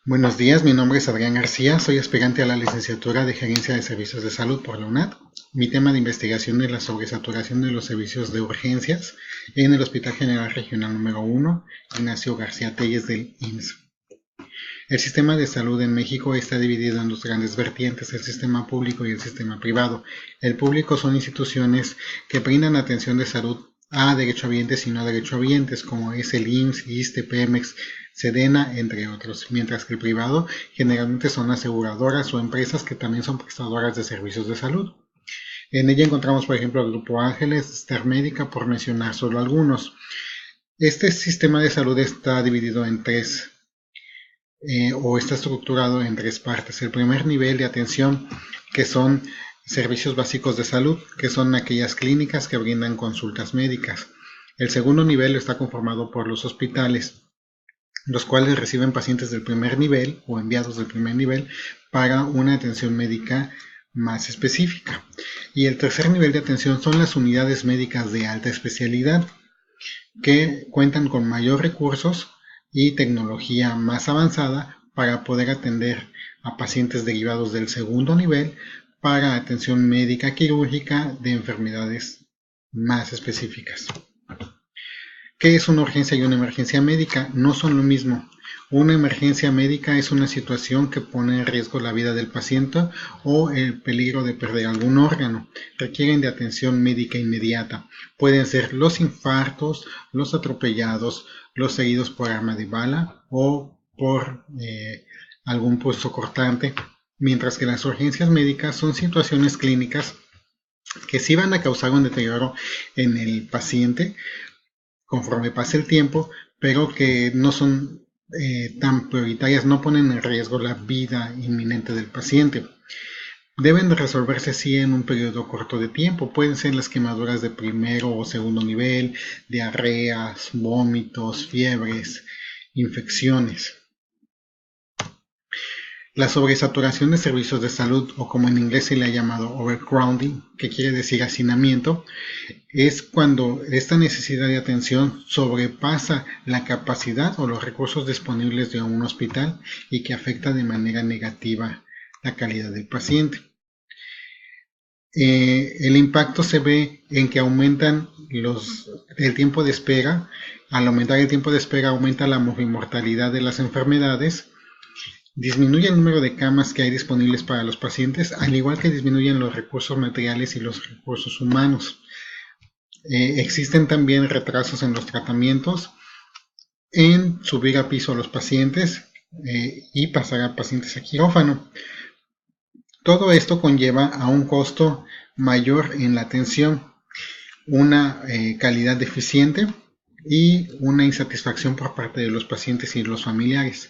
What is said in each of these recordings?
Buenos días, mi nombre es Adrián García, soy aspirante a la licenciatura de Gerencia de Servicios de Salud por la UNAD. Mi tema de investigación es la sobresaturación de los servicios de urgencias en el Hospital General Regional número 1, Ignacio García Telles del IMSS. El sistema de salud en México está dividido en dos grandes vertientes, el sistema público y el sistema privado. El público son instituciones que brindan atención de salud a derechohabientes y no derechohabientes, como es el IMSS, ISSSTE, Pemex, Sedena, entre otros, mientras que el privado generalmente son aseguradoras o empresas que también son prestadoras de servicios de salud. En ella encontramos, por ejemplo, el Grupo Ángeles, Star Médica, por mencionar solo algunos. Este sistema de salud está dividido en tres o está estructurado en tres partes. El primer nivel de atención, que son servicios básicos de salud, que son aquellas clínicas que brindan consultas médicas. El segundo nivel está conformado por los hospitales, los cuales reciben pacientes del primer nivel o enviados del primer nivel para una atención médica más específica. Y el tercer nivel de atención son las unidades médicas de alta especialidad, que cuentan con mayor recursos y tecnología más avanzada para poder atender a pacientes derivados del segundo nivel para atención médica quirúrgica de enfermedades más específicas. ¿Qué es una urgencia y una emergencia médica? No son lo mismo. Una emergencia médica es una situación que pone en riesgo la vida del paciente o el peligro de perder algún órgano. Requieren de atención médica inmediata. Pueden ser los infartos, los atropellados, los heridos por arma de bala o por algún pulso cortante. Mientras que las urgencias médicas son situaciones clínicas que sí van a causar un deterioro en el paciente conforme pase el tiempo, pero que no son tan prioritarias, no ponen en riesgo la vida inminente del paciente. Deben de resolverse sí en un periodo corto de tiempo. Pueden ser las quemaduras de primero o segundo nivel, diarreas, vómitos, fiebres, infecciones. La sobresaturación de servicios de salud, o como en inglés se le ha llamado overcrowding, que quiere decir hacinamiento, es cuando esta necesidad de atención sobrepasa la capacidad o los recursos disponibles de un hospital y que afecta de manera negativa la calidad del paciente. El impacto se ve en que aumentan el tiempo de espera. Al aumentar el tiempo de espera aumenta la mortalidad de las enfermedades, disminuye el número de camas que hay disponibles para los pacientes, al igual que disminuyen los recursos materiales y los recursos humanos. Existen también retrasos en los tratamientos, en subir a piso a los pacientes y pasar a pacientes a quirófano. Todo esto conlleva a un costo mayor en la atención, una calidad deficiente y una insatisfacción por parte de los pacientes y los familiares.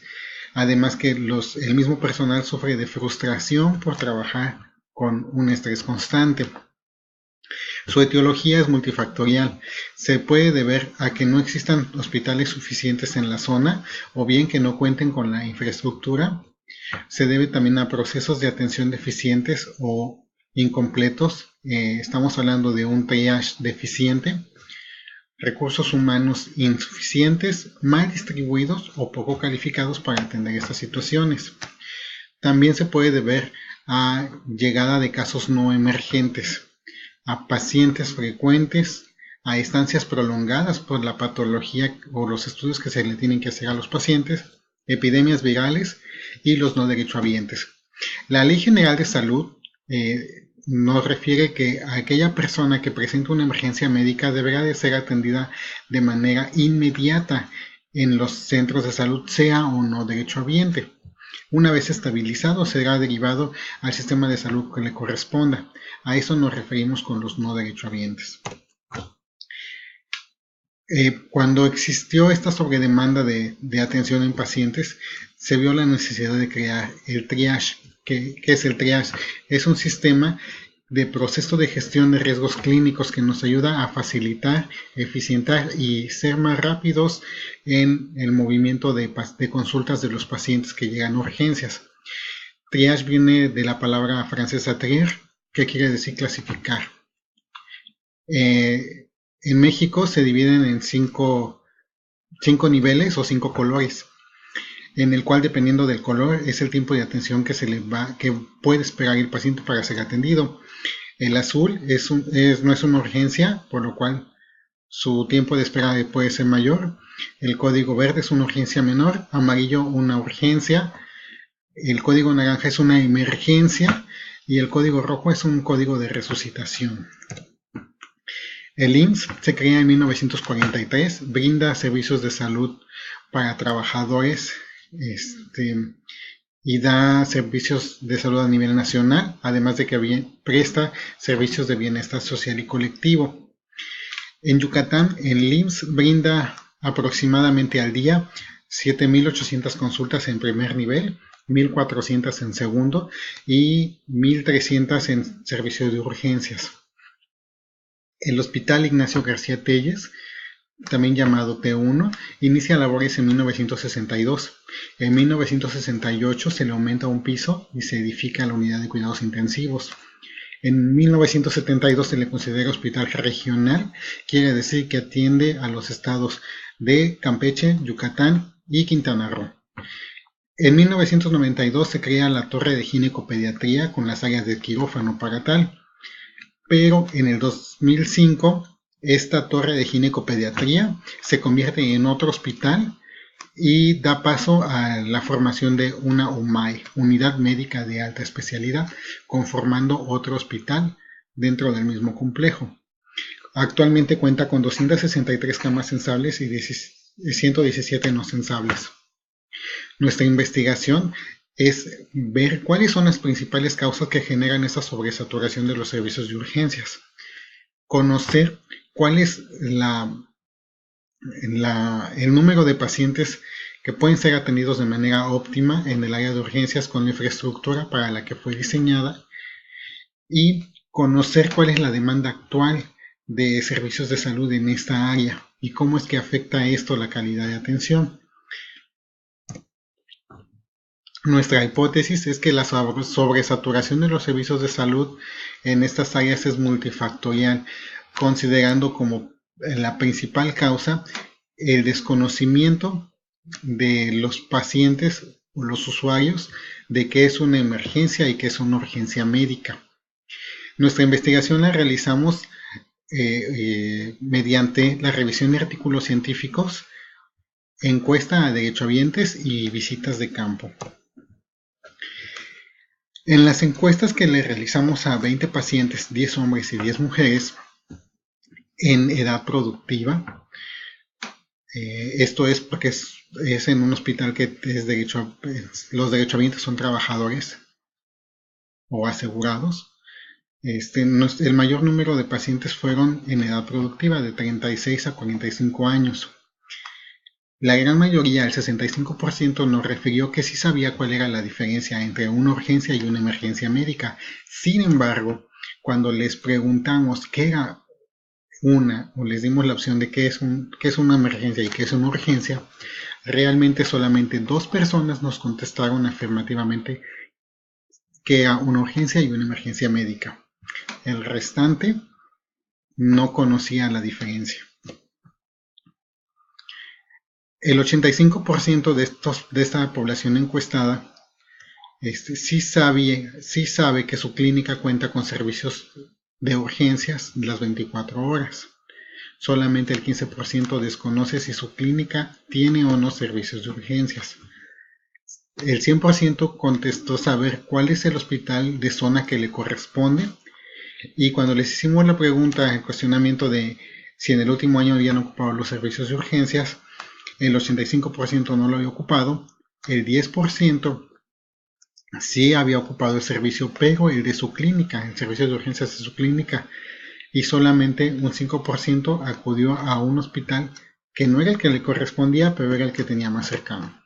Además que el mismo personal sufre de frustración por trabajar con un estrés constante. Su etiología es multifactorial. Se puede deber a que no existan hospitales suficientes en la zona o bien que no cuenten con la infraestructura. Se debe también a procesos de atención deficientes o incompletos. Estamos hablando de un triage deficiente, recursos humanos insuficientes, mal distribuidos o poco calificados para atender estas situaciones. También se puede deber a llegada de casos no emergentes, a pacientes frecuentes, a estancias prolongadas por la patología o los estudios que se le tienen que hacer a los pacientes, epidemias virales y los no derechohabientes. La Ley General de Salud nos refiere que aquella persona que presenta una emergencia médica deberá de ser atendida de manera inmediata en los centros de salud, sea o no derechohabiente. Una vez estabilizado, será derivado al sistema de salud que le corresponda. A eso nos referimos con los no derechohabientes. Cuando existió esta sobredemanda de atención en pacientes, se vio la necesidad de crear el triage. ¿Qué es el triage? Es un sistema de proceso de gestión de riesgos clínicos que nos ayuda a facilitar, eficientar y ser más rápidos en el movimiento de consultas de los pacientes que llegan a urgencias. Triage viene de la palabra francesa trier, que quiere decir clasificar. En México se dividen en cinco niveles o 5 colores. en el cual, dependiendo del color, es el tiempo de atención que puede esperar el paciente para ser atendido. El azul no es una urgencia, por lo cual su tiempo de espera puede ser mayor. El código verde es una urgencia menor, amarillo una urgencia, el código naranja es una emergencia y el código rojo es un código de resucitación. El IMSS se crea en 1943, brinda servicios de salud para trabajadores y da servicios de salud a nivel nacional, además de que presta servicios de bienestar social y colectivo. En Yucatán, el IMSS brinda aproximadamente al día 7.800 consultas en primer nivel, 1.400 en segundo y 1.300 en servicio de urgencias. El Hospital Ignacio García Telles, también llamado T1, inicia labores en 1962. En 1968 se le aumenta un piso y se edifica la unidad de cuidados intensivos. En 1972 se le considera hospital regional, quiere decir que atiende a los estados de Campeche, Yucatán y Quintana Roo. En 1992 se crea la torre de ginecopediatría con las áreas de quirófano para tal, pero en el 2005 esta torre de ginecopediatría se convierte en otro hospital y da paso a la formación de una UMAE, Unidad Médica de Alta Especialidad, conformando otro hospital dentro del mismo complejo. Actualmente cuenta con 263 camas sensables y 117 no sensables. Nuestra investigación es ver cuáles son las principales causas que generan esta sobresaturación de los servicios de urgencias, conocer cuál es el número de pacientes que pueden ser atendidos de manera óptima en el área de urgencias con la infraestructura para la que fue diseñada y conocer cuál es la demanda actual de servicios de salud en esta área y cómo es que afecta esto la calidad de atención. Nuestra hipótesis es que la sobresaturación de los servicios de salud en estas áreas es multifactorial, considerando como la principal causa el desconocimiento de los pacientes o los usuarios de qué es una emergencia y qué es una urgencia médica. Nuestra investigación la realizamos mediante la revisión de artículos científicos, encuesta a derechohabientes y visitas de campo. En las encuestas que le realizamos a 20 pacientes, 10 hombres y 10 mujeres, en edad productiva, esto es porque es en un hospital que los derechohabientes son trabajadores o asegurados. El mayor número de pacientes fueron en edad productiva, de 36 a 45 años. La gran mayoría, el 65%, nos refirió que sí sabía cuál era la diferencia entre una urgencia y una emergencia médica. Sin embargo, cuando les preguntamos qué era o les dimos la opción de qué es una emergencia y qué es una urgencia, realmente solamente 2 personas nos contestaron afirmativamente que era una urgencia y una emergencia médica. El restante no conocía la diferencia. El 85% de esta población encuestada sí sabe que su clínica cuenta con servicios de urgencias las 24 horas. Solamente el 15% desconoce si su clínica tiene o no servicios de urgencias. El 100% contestó saber cuál es el hospital de zona que le corresponde, y cuando les hicimos la pregunta, el cuestionamiento de si en el último año habían ocupado los servicios de urgencias, el 85% no lo había ocupado, el 10% sí había ocupado el servicio, pero el de su clínica, el servicio de urgencias de su clínica, y solamente un 5% acudió a un hospital que no era el que le correspondía, pero era el que tenía más cercano.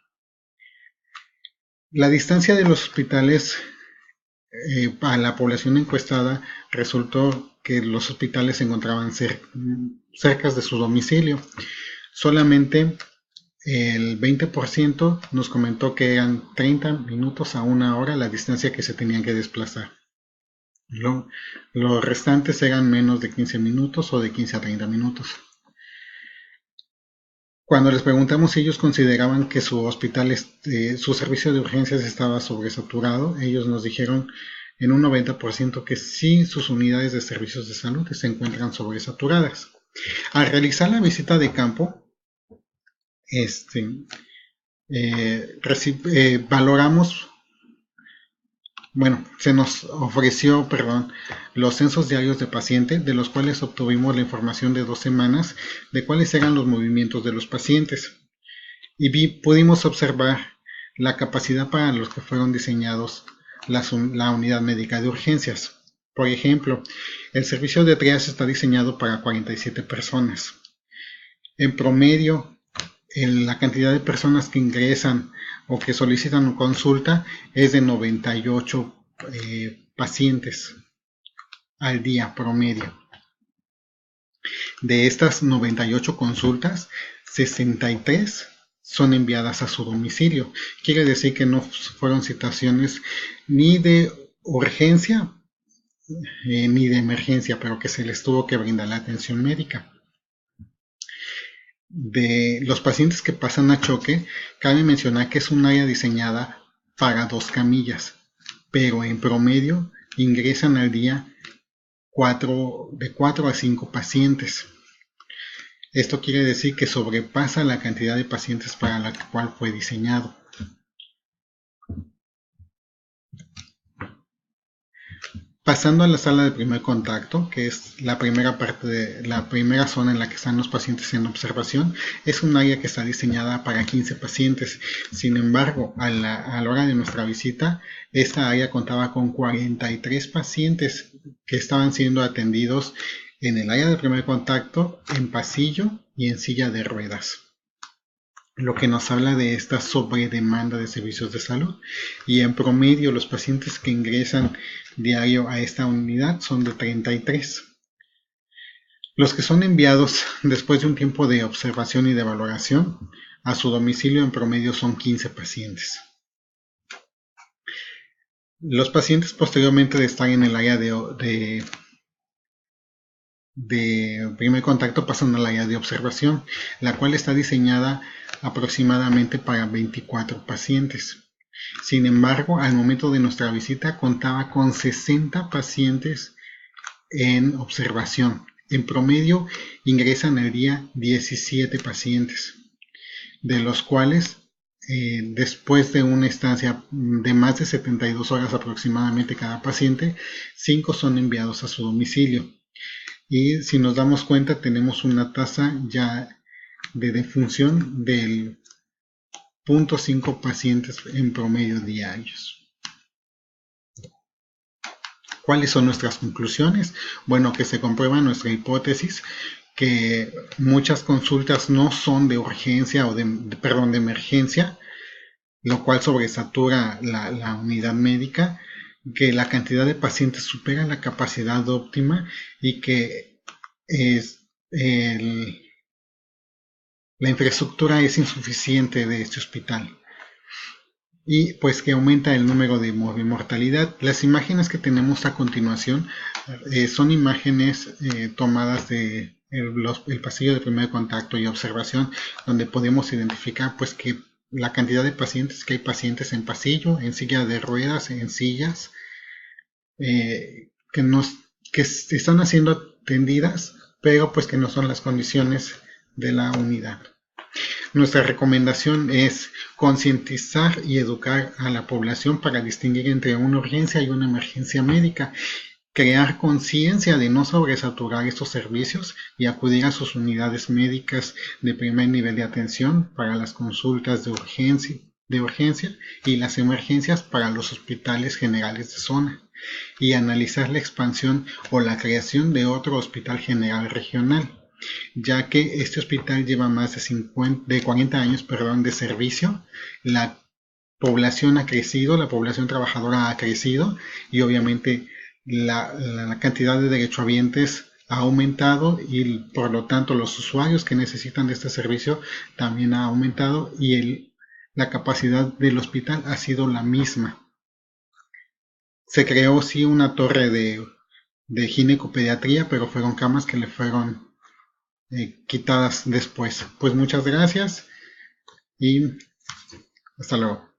La distancia de los hospitales a la población encuestada resultó que los hospitales se encontraban cerca de su domicilio. Solamente el 20% nos comentó que eran 30 minutos a 1 hora la distancia que se tenían que desplazar. Los restantes eran menos de 15 minutos o de 15 a 30 minutos. Cuando les preguntamos si ellos consideraban que su hospital, su servicio de urgencias estaba sobresaturado, ellos nos dijeron en un 90% que sí, sus unidades de servicios de salud se encuentran sobresaturadas. Al realizar la visita de campo, este, valoramos, bueno, se nos ofreció, perdón, los censos diarios de paciente, de los cuales obtuvimos la información de 2 semanas de cuáles eran los movimientos de los pacientes. Y pudimos observar la capacidad para los que fueron diseñados la unidad médica de urgencias. Por ejemplo, el servicio de triage está diseñado para 47 personas. En promedio, la cantidad de personas que ingresan o que solicitan consulta es de 98 pacientes al día promedio. De estas 98 consultas, 63 son enviadas a su domicilio. Quiere decir que no fueron situaciones ni de urgencia ni de emergencia, pero que se les tuvo que brindar la atención médica. De los pacientes que pasan a choque, cabe mencionar que es un área diseñada para 2 camillas, pero en promedio ingresan al día de 4 a 5 pacientes. Esto quiere decir que sobrepasa la cantidad de pacientes para la cual fue diseñado. Pasando a la sala de primer contacto, que es la primera parte de la primera zona en la que están los pacientes en observación, es un área que está diseñada para 15 pacientes. Sin embargo, a la hora de nuestra visita, esta área contaba con 43 pacientes que estaban siendo atendidos en el área de primer contacto, en pasillo y en silla de ruedas, lo que nos habla de esta sobredemanda de servicios de salud. Y en promedio los pacientes que ingresan diario a esta unidad son de 33. Los que son enviados después de un tiempo de observación y de valoración a su domicilio en promedio son 15 pacientes. Los pacientes posteriormente de estar en el área de primer contacto pasan al área de observación, la cual está diseñada aproximadamente para 24 pacientes. Sin embargo, al momento de nuestra visita contaba con 60 pacientes en observación. En promedio ingresan al día 17 pacientes, de los cuales después de una estancia de más de 72 horas aproximadamente cada paciente, 5 son enviados a su domicilio. Y si nos damos cuenta, tenemos una tasa ya de defunción del 0.5 pacientes en promedio diarios. ¿Cuáles son nuestras conclusiones? Bueno, que se comprueba nuestra hipótesis que muchas consultas no son de urgencia o de emergencia, lo cual sobresatura la unidad médica, que la cantidad de pacientes supera la capacidad óptima y que la infraestructura es insuficiente de este hospital. Y pues que aumenta el número de mortalidad. Las imágenes que tenemos a continuación son imágenes tomadas de el pasillo de primer contacto y observación, donde podemos identificar pues que la cantidad de pacientes, que hay pacientes en pasillo, en silla de ruedas, en sillas, que están siendo atendidas, pero pues que no son las condiciones de la unidad. Nuestra recomendación es concientizar y educar a la población para distinguir entre una urgencia y una emergencia médica, crear conciencia de no sobresaturar estos servicios y acudir a sus unidades médicas de primer nivel de atención para las consultas de urgencia y las emergencias para los hospitales generales de zona, y analizar la expansión o la creación de otro hospital general regional, ya que este hospital lleva más de 40 años de servicio. La población ha crecido, la población trabajadora ha crecido y obviamente la cantidad de derechohabientes ha aumentado y por lo tanto los usuarios que necesitan de este servicio también ha aumentado y la capacidad del hospital ha sido la misma. Se creó sí una torre de ginecopediatría, pero fueron camas que le fueron quitadas después. Pues muchas gracias y hasta luego.